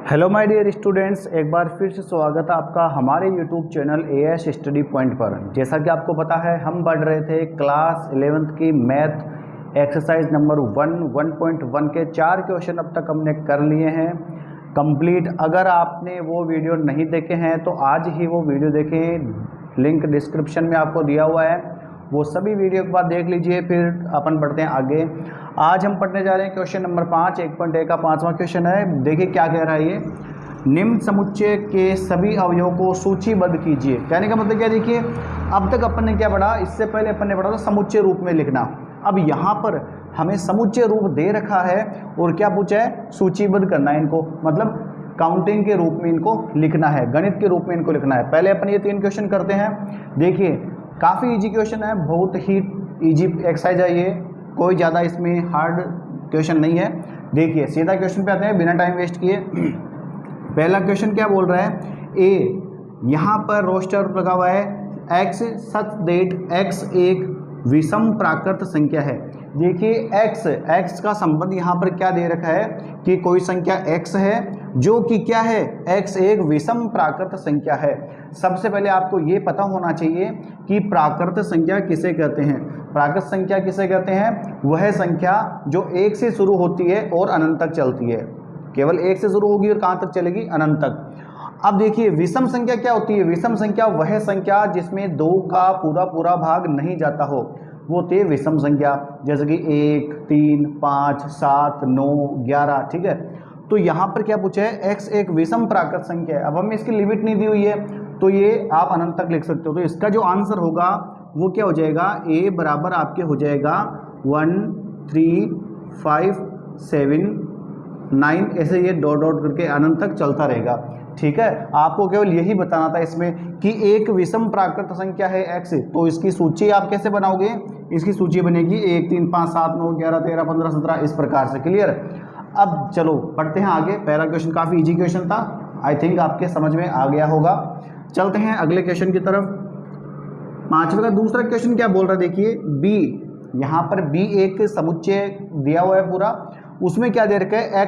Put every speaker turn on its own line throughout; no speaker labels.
Hello my dear students, एक बार फिर से स्वागत है आपका हमारे YouTube channel as study point पर। जैसा कि आपको पता है, हम पढ़ रहे थे क्लास 11th की मैथ एक्सरसाइज नंबर 1.1 के 4 क्वेश्चन अब तक हमने कर लिए हैं कंप्लीट। अगर आपने वो वीडियो नहीं देखे हैं तो आज ही वो वीडियो देखें, लिंक डिस्क्रिप्शन में आपको दिया हुआ है, वो सभी वीडियो के बाद देख लीजिए। फिर अपन बढ़ते हैं आगे। आज हम पढ़ने जा रहे हैं क्वेश्चन नंबर 5, 1.1 का 5वां क्वेश्चन है। देखिए क्या कह रहा है ये, निम्न समुच्चय के सभी अवयवों को सूचीबद्ध कीजिए। कहने का मतलब क्या, देखिए अब तक अपन ने क्या पढ़ा, इससे पहले अपन ने पढ़ा था समुच्चय रूप में लिखना। अब यहाँ पर हमें समुच्चय रूप दे रखा है और क्या पूछा है, सूचीबद्ध करना है इनको, मतलब काउंटिंग के रूप में इनको लिखना है, गणित के रूप में इनको लिखना है। पहले अपन ये 3 क्वेश्चन करते हैं। देखिए काफ़ी इजी क्वेश्चन है, बहुत ही इजी एक्सरसाइज है ये, कोई ज़्यादा इसमें हार्ड क्वेश्चन नहीं है। देखिए सीधा क्वेश्चन पे आते हैं बिना टाइम वेस्ट किए। पहला क्वेश्चन क्या बोल रहा है, ए यहाँ पर रोस्टर लगा हुआ है, एक्स सच देट एक्स एक विषम प्राकृत संख्या है। देखिए एक्स का संबंध यहाँ पर क्या दे रखा है कि कोई संख्या एक्स है जो कि क्या है, एक्स एक विषम प्राकृत संख्या है। सबसे पहले आपको ये पता होना चाहिए कि प्राकृत संख्या किसे कहते हैं। प्राकृत संख्या किसे कहते हैं, वह संख्या जो 1 से शुरू होती है और अनंत तक चलती है। केवल 1 से शुरू होगी और कहाँ तक चलेगी, अनंत तक। अब देखिए विषम संख्या क्या होती है, विषम संख्या वह संख्या जिसमें 2 का पूरा भाग नहीं जाता हो, वो होती है विषम संख्या। जैसे कि 1, 3, 5, 7, 9, 11, ठीक है। तो यहाँ पर क्या पूछा है, x एक विषम प्राकृत संख्या है। अब हमें इसकी लिमिट नहीं दी हुई है तो ये आप अनंत तक लिख सकते हो। तो इसका जो आंसर होगा वो क्या हो जाएगा, a बराबर आपके हो जाएगा 1, 3, 5, 7, 9, ऐसे ये डॉट डॉट करके अनंत तक चलता रहेगा। ठीक है, आपको केवल यही बताना था इसमें कि एक विषम प्राकृत संख्या है x। तो इसकी सूची आप कैसे बनाओगे, इसकी सूची बनेगी 1, 3, 5, 7, 9, 11, 13, 15, 17 इस प्रकार से। क्लियर। अब चलो पढ़ते हैं आगे। पहला क्वेश्चन काफ़ी इजी क्वेश्चन था, आई थिंक आपके समझ में आ गया होगा। चलते हैं अगले क्वेश्चन की तरफ। 5वें का दूसरा क्वेश्चन क्या बोल रहा है, देखिए बी, यहाँ पर बी एक समुच्चय दिया हुआ है पूरा, उसमें क्या दे रखा है,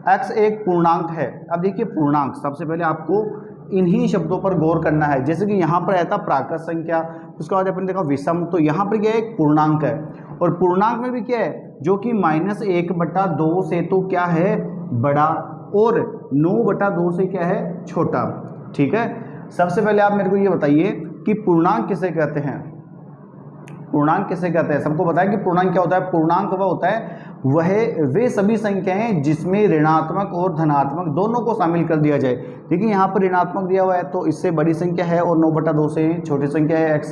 एक्स एक पूर्णांक है। अब देखिए पूर्णांक, सबसे पहले आपको इन्हीं शब्दों पर गौर करना है। जैसे कि यहाँ पर रहता प्राकृत संख्या, उसके बाद अपन देखा विषम, तो यहाँ पर क्या है, एक पूर्णांक है। और पूर्णांक में भी क्या है, जो कि -1/2 से तो क्या है, बड़ा, और 9/2 से क्या है, छोटा। ठीक है, सबसे पहले आप मेरे को ये बताइए कि पूर्णांक किसे कहते हैं। पूर्णांक किसे कहते हैं, सबको पता है कि पूर्णांक क्या होता है। पूर्णांक वह होता है, वे सभी संख्याएं जिसमें ऋणात्मक और धनात्मक दोनों को शामिल कर दिया जाए। देखिए यहाँ पर ऋणात्मक दिया हुआ है तो इससे बड़ी संख्या है और 9/2 से छोटी संख्या है x।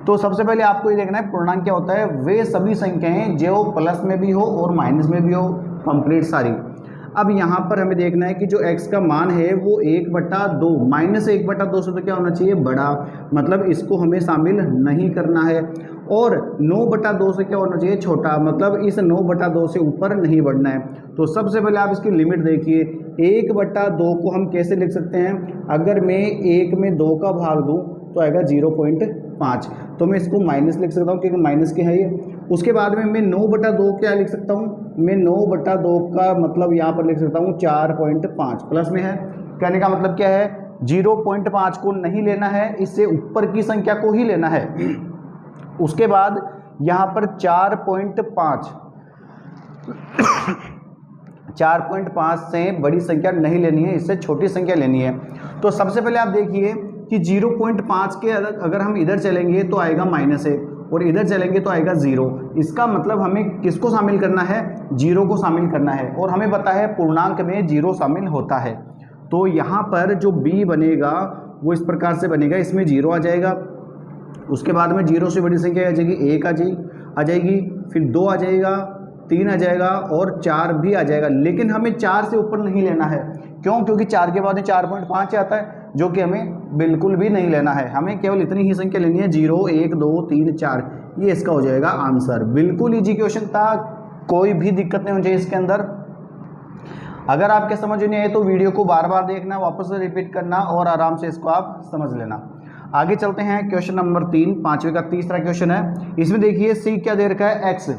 तो सबसे पहले आपको ये देखना है पूर्णांक क्या होता है, वे सभी संख्याएं जो प्लस में भी हो और माइनस में भी हो, कंप्लीट सारी। अब यहाँ पर हमें देखना है कि जो x का मान है वो 1/2, -1/2 से तो क्या होना चाहिए, बड़ा, मतलब इसको हमें शामिल नहीं करना है। और 9/2 से क्या होना चाहिए, छोटा, मतलब इस 9/2 से ऊपर नहीं बढ़ना है। तो सबसे पहले आप इसकी लिमिट देखिए, 1/2 को हम कैसे लिख सकते हैं, अगर मैं 1 में 2 का भाग दूँ तो आएगा 0.5, तो मैं इसको माइनस लिख सकता हूँ क्योंकि माइनस के है ये। उसके बाद में मैं 9/2 क्या लिख सकता हूँ, मैं 9/2 का मतलब यहाँ पर लिख सकता हूँ 4.5, प्लस में है। कहने का मतलब क्या है, 0.5 को नहीं लेना है, इससे ऊपर की संख्या को ही लेना है। उसके बाद यहाँ पर 4.5 से बड़ी संख्या नहीं लेनी है, इससे छोटी संख्या लेनी है। तो सबसे पहले आप देखिए कि 0.5 के अगर हम इधर चलेंगे तो आएगा -1 और इधर चलेंगे तो आएगा 0। इसका मतलब हमें किसको शामिल करना है, 0 को शामिल करना है। और हमें पता है पूर्णांक में 0 शामिल होता है। तो यहाँ पर जो b बनेगा वो इस प्रकार से बनेगा, इसमें 0 आ जाएगा, उसके बाद में 0 से बड़ी संख्या आ जाएगी, 1 आ जाएगी, फिर 2 आ जाएगा, 3 आ जाएगा और 4 भी आ जाएगा। लेकिन हमें 4 से ऊपर नहीं लेना है, क्यों, क्योंकि 4 के बाद में 4.5 आता है, जो कि हमें बिल्कुल भी नहीं लेना है। हमें केवल इतनी ही संख्या लेनी है, 0, 1, 2, 3, 4, ये इसका हो जाएगा आंसर। बिल्कुल इजी क्वेश्चन था, कोई भी दिक्कत नहीं होनी चाहिए इसके अंदर। अगर आपके समझ नहीं आए तो वीडियो को बार बार देखना, वापस से रिपीट करना और आराम से इसको आप समझ लेना। आगे चलते हैं क्वेश्चन नंबर 3, 5वें का तीसरा क्वेश्चन है। इसमें देखिए c क्या दे रखा है, x,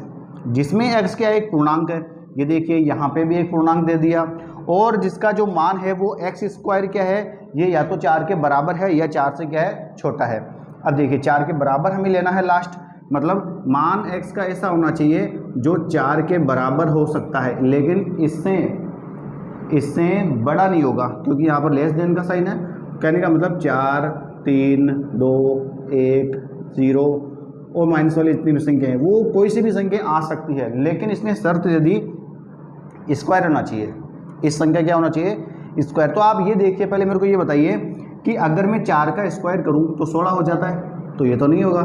जिसमें x क्या एक पूर्णांक है। ये देखिए यहाँ पे भी एक पूर्णांक दे दिया और जिसका जो मान है वो एक्स स्क्वायर क्या है, ये या तो 4 के बराबर है या 4 से क्या है, छोटा है। अब देखिए 4 के बराबर हमें लेना है लास्ट, मतलब मान x का ऐसा होना चाहिए जो 4 के बराबर हो सकता है, लेकिन इससे बड़ा नहीं होगा, क्योंकि यहाँ पर लेस देन का साइन है। कहने का मतलब 4, 3, 2, 1, 0 और माइनस वाली जितनी भी संख्या है वो कोई सी भी संख्या आ सकती है, लेकिन इसमें शर्त यदि स्क्वायर होना चाहिए, इस संख्या क्या होना चाहिए, स्क्वायर। तो आप ये देखिए, पहले मेरे को ये बताइए कि अगर मैं 4 का स्क्वायर करूं तो 16 हो जाता है, तो ये तो नहीं होगा।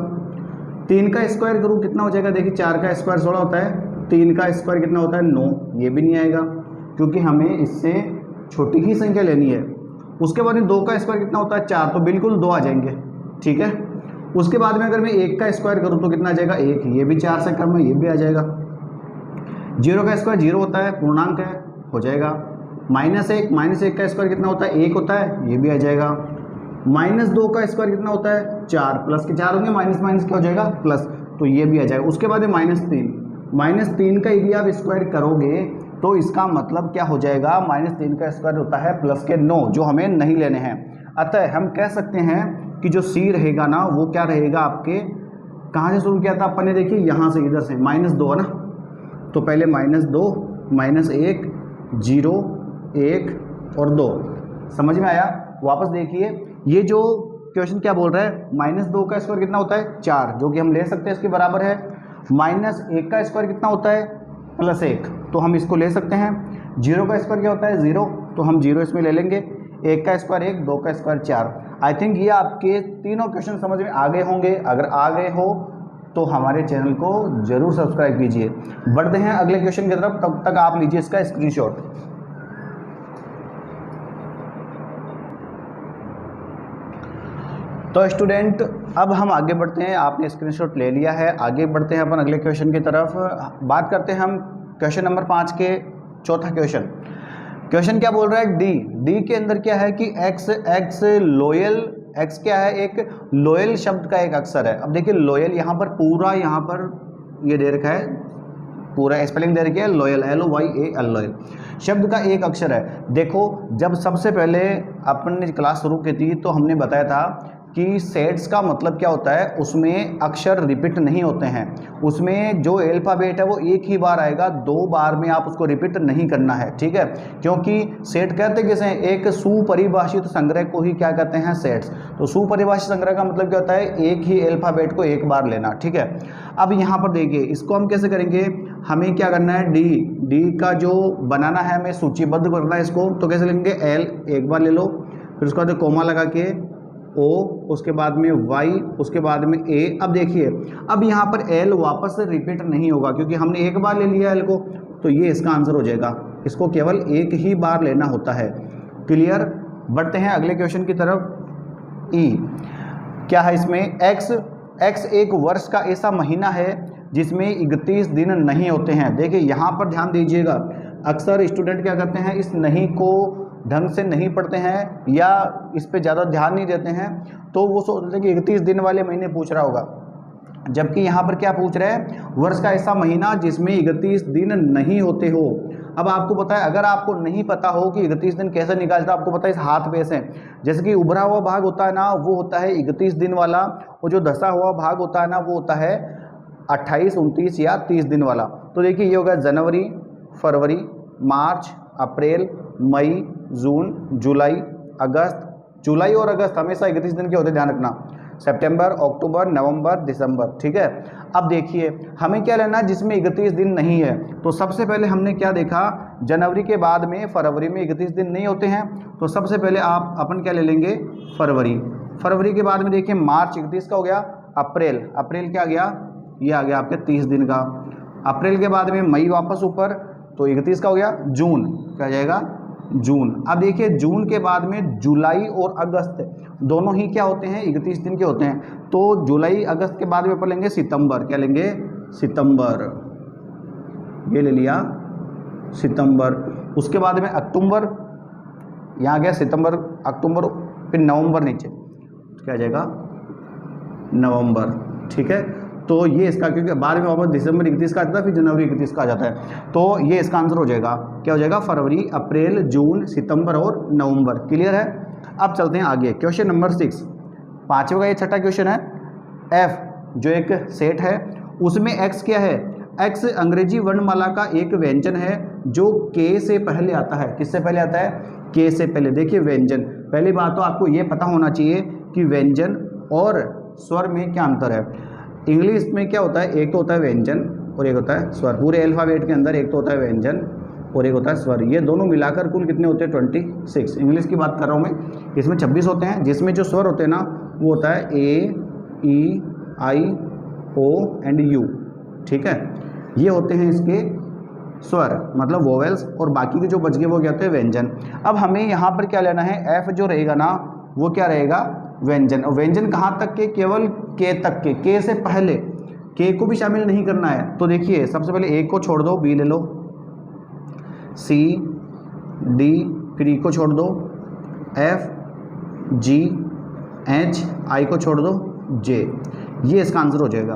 3 का स्क्वायर करूं कितना हो जाएगा, देखिए 4 का स्क्वायर 16 होता है, 3 का स्क्वायर कितना होता है 9, ये भी नहीं आएगा क्योंकि हमें इससे छोटी ही संख्या लेनी है। उसके बाद में 2 का स्क्वायर कितना होता है 4, तो बिल्कुल 2 आ जाएंगे, ठीक है। उसके बाद में अगर मैं 1 का स्क्वायर करूँ तो कितना आ जाएगा 1, ये भी 4 से कम है, ये भी आ जाएगा। 0 का स्क्वायर 0 होता है, पूर्णांक है, हो जाएगा। -1 का स्क्वायर कितना होता है 1 होता है, ये भी आ जाएगा। -2 का स्क्वायर कितना होता है 4, प्लस के 4 होंगे, माइनस माइनस क्या हो जाएगा प्लस, तो ये भी आ जाएगा। उसके बाद में -3 का यदि आप स्क्वायर करोगे तो इसका मतलब क्या हो जाएगा, -3 का स्क्वायर होता है प्लस के 9, जो हमें नहीं लेने हैं। अतः हम कह सकते हैं कि जो सी रहेगा ना वो क्या रहेगा आपके, कहाँ से शुरू किया था अपन ने, देखिए यहाँ से, इधर से -2 है ना, तो पहले -2, -1, 0, 1 और 2, समझ में आया। वापस देखिए ये जो क्वेश्चन क्या बोल रहा है, -2 का स्क्वायर कितना होता है 4, जो कि हम ले सकते हैं इसके बराबर है। -1 का स्क्वायर कितना होता है +1, तो हम इसको ले सकते हैं। 0 का स्क्वायर क्या होता है 0, तो हम 0 इसमें ले लेंगे। 1 का स्क्वायर 1, 2 का स्क्वायर 4। आई थिंक ये आपके तीनों क्वेश्चन समझ में आ गए होंगे। अगर आ गए हो तो हमारे चैनल को जरूर सब्सक्राइब कीजिए। बढ़ते हैं अगले क्वेश्चन की तरफ, तब तक आप लीजिए इसका स्क्रीनशॉट। तो स्टूडेंट अब हम आगे बढ़ते हैं, आपने स्क्रीनशॉट ले लिया है, आगे बढ़ते हैं अपन अगले क्वेश्चन की तरफ। बात करते हैं हम क्वेश्चन नंबर 5 के चौथा क्वेश्चन क्या बोल रहा है, डी के अंदर क्या है कि एक्स लोयल, एक्स क्या है, एक लोयल शब्द का एक अक्षर है। अब देखिए लोयल यहाँ पर पूरा, यहाँ पर ये दे रखा है, पूरा स्पेलिंग दे रखी है लोयल, LOYAL, लोयल शब्द का एक अक्षर है। देखो जब सबसे पहले अपन ने क्लास शुरू की थी तो हमने बताया था कि सेट्स का मतलब क्या होता है, उसमें अक्षर रिपीट नहीं होते हैं, उसमें जो अल्फ़ाबेट है वो एक ही बार आएगा, 2 बार में आप उसको रिपीट नहीं करना है, ठीक है। क्योंकि सेट कहते किसे हैं, एक सुपरिभाषित संग्रह को ही क्या कहते हैं सेट्स। तो सुपरिभाषित संग्रह का मतलब क्या होता है, एक ही अल्फ़ाबेट को एक बार लेना, ठीक है। अब यहाँ पर देखिए इसको हम कैसे करेंगे, हमें क्या करना है, डी का जो बनाना है हमें सूचीबद्ध करना है इसको, तो कैसे लेंगे, L एक बार ले लो, फिर उसके बाद कोमा लगा के O, उसके बाद में Y, उसके बाद में A। अब देखिए अब यहाँ पर L वापस से रिपीट नहीं होगा क्योंकि हमने एक बार ले लिया L को, तो ये इसका आंसर हो जाएगा, इसको केवल एक ही बार लेना होता है। क्लियर। बढ़ते हैं अगले क्वेश्चन की तरफ। E क्या है इसमें, X एक वर्ष का ऐसा महीना है जिसमें 31 दिन नहीं होते हैं। देखिए यहाँ पर ध्यान दीजिएगा, अक्सर स्टूडेंट क्या करते हैं, इस नहीं को ढंग से नहीं पढ़ते हैं या इस पे ज़्यादा ध्यान नहीं देते हैं, तो वो सोचते हैं कि 31 दिन वाले महीने पूछ रहा होगा, जबकि यहाँ पर क्या पूछ रहे हैं, वर्ष का ऐसा महीना जिसमें 31 दिन नहीं होते हो। अब आपको पता है, अगर आपको नहीं पता हो कि 31 दिन कैसे निकालता, आपको पता है इस हाथ पे से, जैसे कि उभरा हुआ भाग होता है ना, वो होता है 31 दिन वाला, और जो धसा हुआ भाग होता है ना वो होता है 28, 29 या 30 दिन वाला। तो देखिए ये होगा जनवरी, फरवरी, मार्च, अप्रैल, मई, जून, जुलाई, अगस्त। जुलाई और अगस्त हमेशा 31 दिन के होते, ध्यान रखना। सितंबर, अक्टूबर, नवंबर, दिसंबर, ठीक है। अब देखिए हमें क्या लेना है जिसमें 31 दिन नहीं है, तो सबसे पहले हमने क्या देखा, जनवरी के बाद में फरवरी में 31 दिन नहीं होते हैं, तो सबसे पहले आप अपन क्या ले लेंगे, फरवरी के बाद में देखिए मार्च 31 का हो गया, अप्रैल क्या आ गया, ये आ गया आपके 30 दिन का। अप्रैल के बाद में मई वापस ऊपर, तो 31 का हो गया। जून क्या जाएगा, जून। अब देखिए जून के बाद में जुलाई और अगस्त दोनों ही क्या होते हैं, 31 दिन के होते हैं, तो जुलाई अगस्त के बाद में अपन लेंगे सितंबर, क्या लेंगे, सितंबर, ये ले लिया सितंबर। उसके बाद में अक्टूबर, यहाँ गया सितंबर, अक्टूबर, फिर नवंबर नीचे, क्या आ जाएगा, नवंबर, ठीक है। तो ये इसका, क्योंकि बाद में वापस दिसंबर 31 का आ जाता है, फिर जनवरी 31 का आ जाता है, तो ये इसका आंसर हो जाएगा। क्या हो जाएगा? फरवरी, अप्रैल, जून, सितंबर और नवंबर। क्लियर है? अब चलते हैं आगे। क्वेश्चन नंबर 6, पाँचवें का ये छठा क्वेश्चन है। एफ जो एक सेट है उसमें एक्स क्या है? एक्स अंग्रेजी वर्णमाला का एक व्यंजन है जो के से पहले आता है। किससे पहले आता है? के से पहले। देखिए व्यंजन, पहली बात तो आपको ये पता होना चाहिए कि व्यंजन और स्वर में क्या अंतर है। इंग्लिश में क्या होता है? एक तो होता है व्यंजन और एक होता है स्वर। पूरे अल्फ़ाबेट के अंदर एक तो होता है व्यंजन और एक होता है स्वर। ये दोनों मिलाकर कुल कितने होते हैं? 26। इंग्लिश की बात कर रहा हूँ मैं। इसमें 26 होते हैं, जिसमें जो स्वर होते हैं ना वो होता है ए, ई, आई, ओ एंड यू। ठीक है, ये होते हैं इसके स्वर, मतलब वोवेल्स, और बाकी के जो बच गए वो क्या होते हैं? व्यंजन। अब हमें यहाँ पर क्या लेना है? एफ जो रहेगा ना वो क्या रहेगा? व्यंजन। और व्यंजन कहाँ तक के? केवल के तक के से पहले, के को भी शामिल नहीं करना है। तो देखिए सबसे पहले ए को छोड़ दो, बी ले लो, सी, डी, फिर ई को छोड़ दो, एफ, जी, एच, आई को छोड़ दो, जे। ये इसका आंसर हो जाएगा।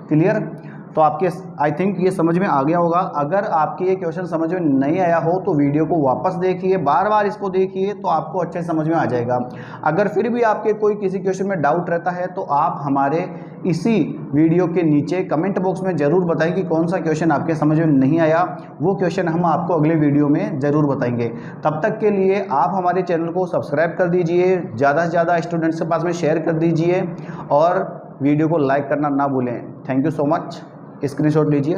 क्लियर? तो आपके आई थिंक ये समझ में आ गया होगा। अगर आपके ये क्वेश्चन समझ में नहीं आया हो तो वीडियो को वापस देखिए, बार बार इसको देखिए, तो आपको अच्छे समझ में आ जाएगा। अगर फिर भी आपके कोई किसी क्वेश्चन में डाउट रहता है तो आप हमारे इसी वीडियो के नीचे कमेंट बॉक्स में ज़रूर बताएं कि कौन सा क्वेश्चन आपके समझ में नहीं आया। वो क्वेश्चन हम आपको अगले वीडियो में ज़रूर बताएंगे। तब तक के लिए आप हमारे चैनल को सब्सक्राइब कर दीजिए, ज़्यादा से ज़्यादा स्टूडेंट्स के पास में शेयर कर दीजिए और वीडियो को लाइक करना ना भूलें। Thank you so much. Screenshot लीजिए।